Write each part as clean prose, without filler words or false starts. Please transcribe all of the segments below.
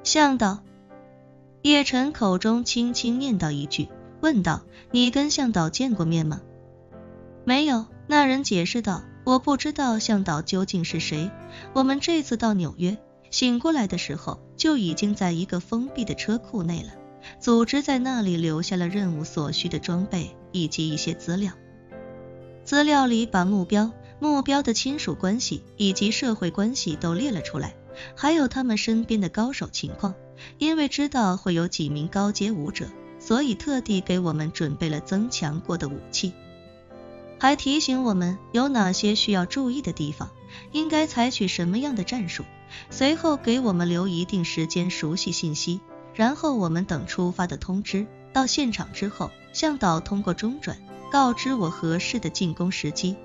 向导。叶晨口中轻轻念叨一句，问道：你跟向导见过面吗？没有，那人解释道，我不知道向导究竟是谁，我们这次到纽约醒过来的时候就已经在一个封闭的车库内了，组织在那里留下了任务所需的装备以及一些资料。资料里把目标的亲属关系以及社会关系都列了出来，还有他们身边的高手情况，因为知道会有几名高阶武者，所以特地给我们准备了增强过的武器，还提醒我们有哪些需要注意的地方，应该采取什么样的战术，随后给我们留一定时间熟悉信息，然后我们等出发的通知。到现场之后，向导通过中转告知我合适的进攻时机。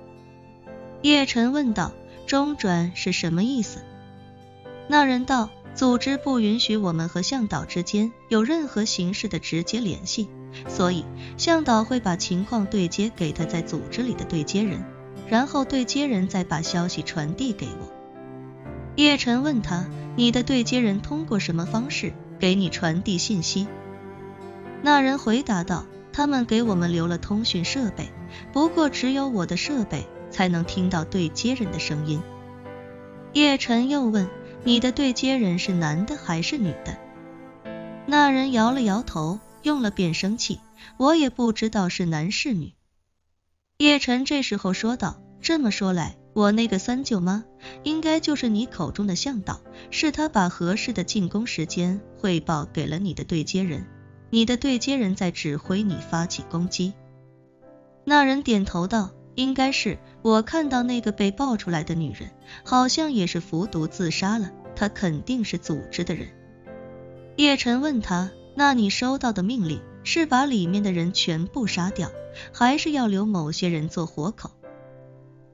叶晨问道，中转是什么意思？那人道，组织不允许我们和向导之间有任何形式的直接联系，所以向导会把情况对接给他在组织里的对接人，然后对接人再把消息传递给我。叶晨问他，你的对接人通过什么方式给你传递信息？那人回答道，他们给我们留了通讯设备，不过只有我的设备才能听到对接人的声音。叶晨又问，你的对接人是男的还是女的？那人摇了摇头，用了变声器，我也不知道是男是女。叶晨这时候说道，这么说来，我那个三舅妈应该就是你口中的向导，是他把合适的进攻时间汇报给了你的对接人，你的对接人在指挥你发起攻击。那人点头道，应该是，我看到那个被爆出来的女人好像也是服毒自杀了，她肯定是组织的人。叶晨问他，那你收到的命令是把里面的人全部杀掉，还是要留某些人做活口？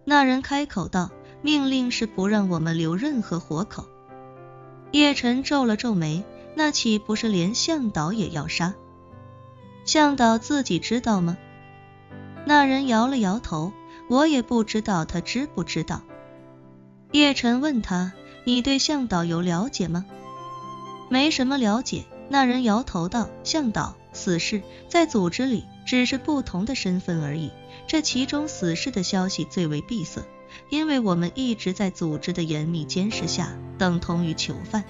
那人开口道，命令是不让我们留任何活口。叶晨皱了皱眉，那岂不是连向导也要杀？向导自己知道吗？那人摇了摇头，我也不知道他知不知道。叶晨问他，你对向导有了解吗？没什么了解。那人摇头道，向导死士在组织里只是不同的身份而已，这其中死士的消息最为闭塞，因为我们一直在组织的严密监视下，等同于囚犯，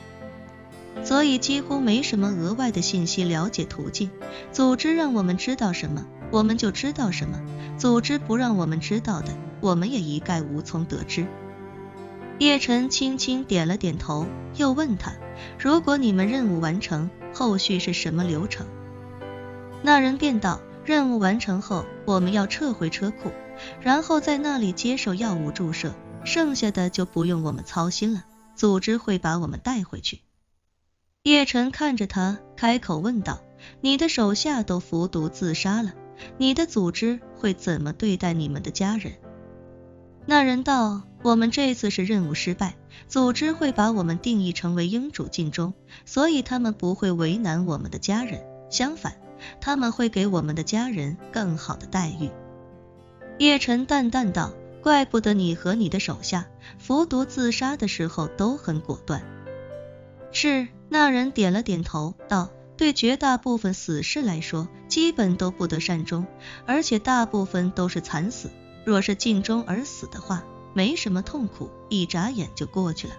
所以几乎没什么额外的信息了解途径，组织让我们知道什么我们就知道什么，组织不让我们知道的我们也一概无从得知。叶晨轻轻点了点头，又问他，如果你们任务完成，后续是什么流程？那人便道，任务完成后，我们要撤回车库，然后在那里接受药物注射，剩下的就不用我们操心了，组织会把我们带回去。叶晨看着他，开口问道，你的手下都服毒自杀了，你的组织会怎么对待你们的家人？那人道，我们这次是任务失败，组织会把我们定义成为应主尽忠，所以他们不会为难我们的家人，相反，他们会给我们的家人更好的待遇。叶晨淡淡道，怪不得你和你的手下服毒自杀的时候都很果断。是，那人点了点头道，对绝大部分死士来说，基本都不得善终，而且大部分都是惨死，若是尽忠而死的话，没什么痛苦，一眨眼就过去了，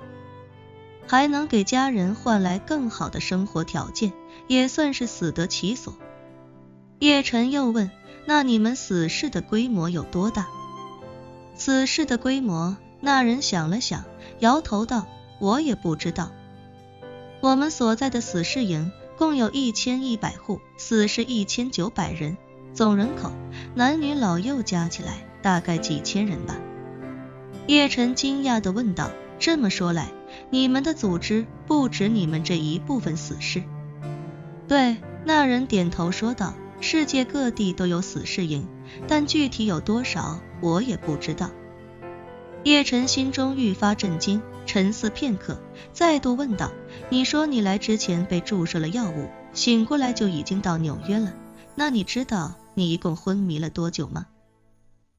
还能给家人换来更好的生活条件，也算是死得其所。叶晨又问，那你们死士的规模有多大？死士的规模，那人想了想，摇头道，我也不知道。我们所在的死士营共有1100户，死士1900人，总人口男女老幼加起来大概几千人吧。叶晨惊讶地问道，这么说来，你们的组织不止你们这一部分死士？对，那人点头说道，世界各地都有死士营，但具体有多少我也不知道。叶晨心中愈发震惊，沉思片刻，再度问道，你说你来之前被注射了药物，醒过来就已经到纽约了，那你知道你一共昏迷了多久吗？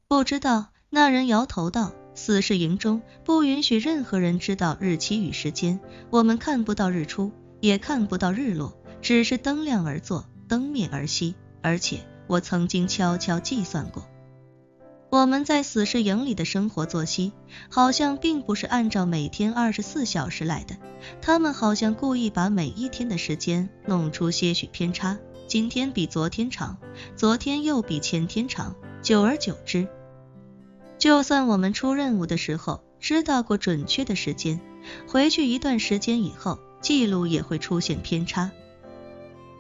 不知道。那人摇头道，死士营中不允许任何人知道日期与时间，我们看不到日出，也看不到日落，只是灯亮而作，灯灭而息。而且我曾经悄悄计算过，我们在死士营里的生活作息好像并不是按照每天24小时来的，他们好像故意把每一天的时间弄出些许偏差，今天比昨天长，昨天又比前天长，久而久之，就算我们出任务的时候知道过准确的时间，回去一段时间以后，记录也会出现偏差。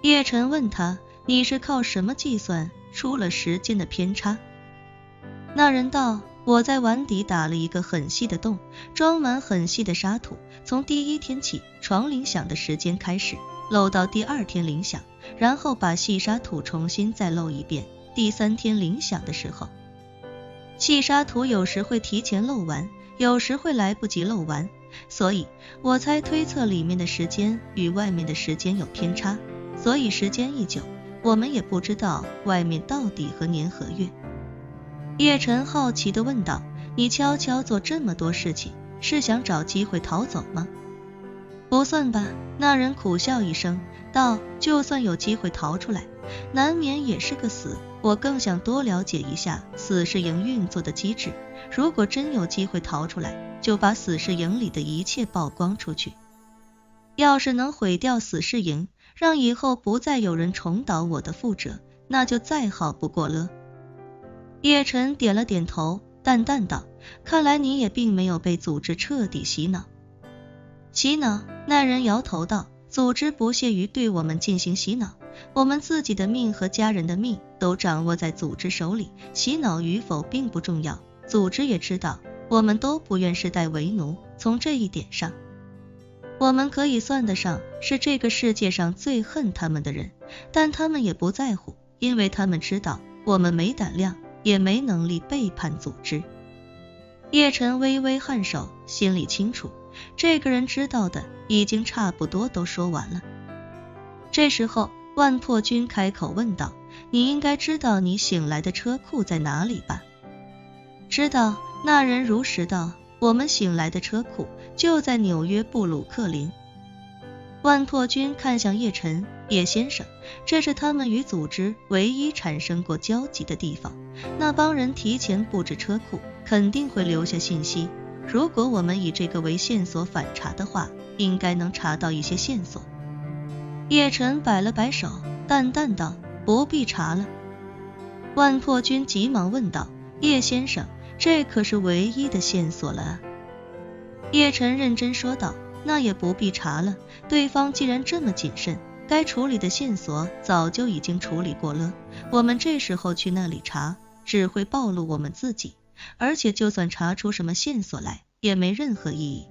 叶晨问他，你是靠什么计算出了时间的偏差？那人道，我在碗底打了一个很细的洞，装满很细的沙土，从第一天起床铃响的时间开始，漏到第2天铃响，然后把细沙土重新再漏一遍，第3天铃响的时候，细沙土有时会提前漏完，有时会来不及漏完，所以我才推测里面的时间与外面的时间有偏差，所以时间一久，我们也不知道外面到底何年何月。叶晨好奇地问道，你悄悄做这么多事情，是想找机会逃走吗？不算吧，那人苦笑一声道，就算有机会逃出来，难免也是个死，我更想多了解一下死士营运作的机制，如果真有机会逃出来，就把死士营里的一切曝光出去，要是能毁掉死士营，让以后不再有人重蹈我的覆辙，那就再好不过了。叶晨点了点头，淡淡道，看来你也并没有被组织彻底洗脑。洗脑？那人摇头道，组织不屑于对我们进行洗脑，我们自己的命和家人的命都掌握在组织手里，洗脑与否并不重要，组织也知道我们都不愿世代为奴，从这一点上，我们可以算得上是这个世界上最恨他们的人，但他们也不在乎，因为他们知道我们没胆量也没能力背叛组织。叶晨微微颔首，心里清楚，这个人知道的已经差不多都说完了。这时候万破军开口问道，你应该知道你醒来的车库在哪里吧？知道，那人如实道，我们醒来的车库就在纽约布鲁克林。万破军看向叶晨，叶先生，这是他们与组织唯一产生过交集的地方，那帮人提前布置车库，肯定会留下信息，如果我们以这个为线索反查的话，应该能查到一些线索。叶晨摆了摆手，淡淡道，不必查了。万破军急忙问道，叶先生，这可是唯一的线索了啊。叶晨认真说道，那也不必查了，对方既然这么谨慎，该处理的线索早就已经处理过了，我们这时候去那里查，只会暴露我们自己，而且就算查出什么线索来，也没任何意义。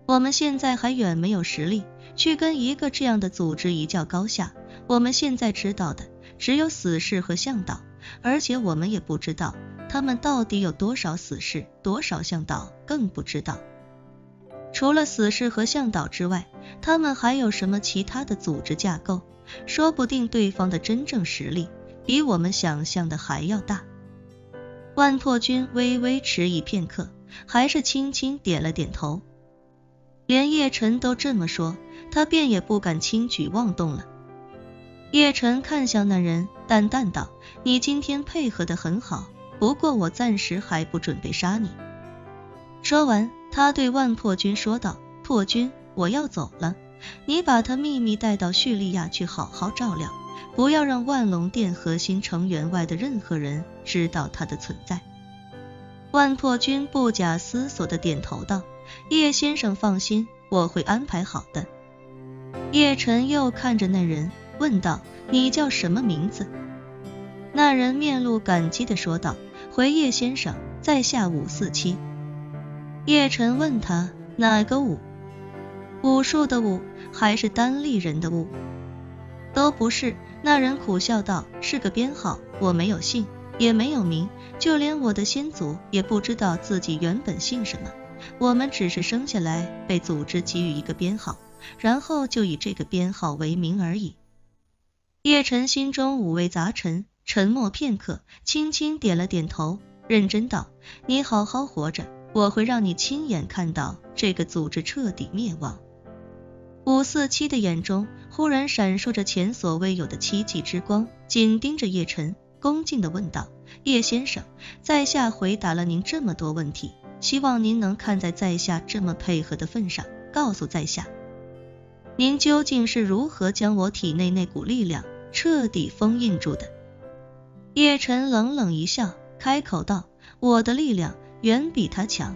我们现在还远没有实力去跟一个这样的组织一较高下，我们现在知道的只有死士和向导，而且我们也不知道他们到底有多少死士，多少向导，更不知道除了死士和向导之外，他们还有什么其他的组织架构，说不定对方的真正实力比我们想象的还要大。万破军微微迟疑片刻，还是轻轻点了点头。连叶晨都这么说，他便也不敢轻举妄动了。叶晨看向那人，淡淡道，你今天配合得很好，不过我暂时还不准备杀你。说完，他对万破军说道，破军，我要走了，你把他秘密带到叙利亚去好好照料，不要让万龙殿核心成员外的任何人知道他的存在。万破军不假思索地点头道，叶先生放心，我会安排好的。叶晨又看着那人问道，你叫什么名字？那人面露感激地说道，回叶先生，在下547。叶晨问他，哪个武？武术的武，还是单立人的武？都不是。那人苦笑道，是个编号，我没有姓，也没有名，就连我的先祖也不知道自己原本姓什么，我们只是生下来被组织给予一个编号，然后就以这个编号为名而已。叶晨心中五味杂陈，沉默片刻，轻轻点了点头，认真道，你好好活着，我会让你亲眼看到这个组织彻底灭亡。547的眼中忽然闪烁着前所未有的奇迹之光，紧盯着叶晨，恭敬地问道：叶先生，在下回答了您这么多问题，希望您能看在在下这么配合的份上，告诉在下，您究竟是如何将我体内那股力量彻底封印住的？叶晨冷冷一笑，开口道：我的力量远比他强。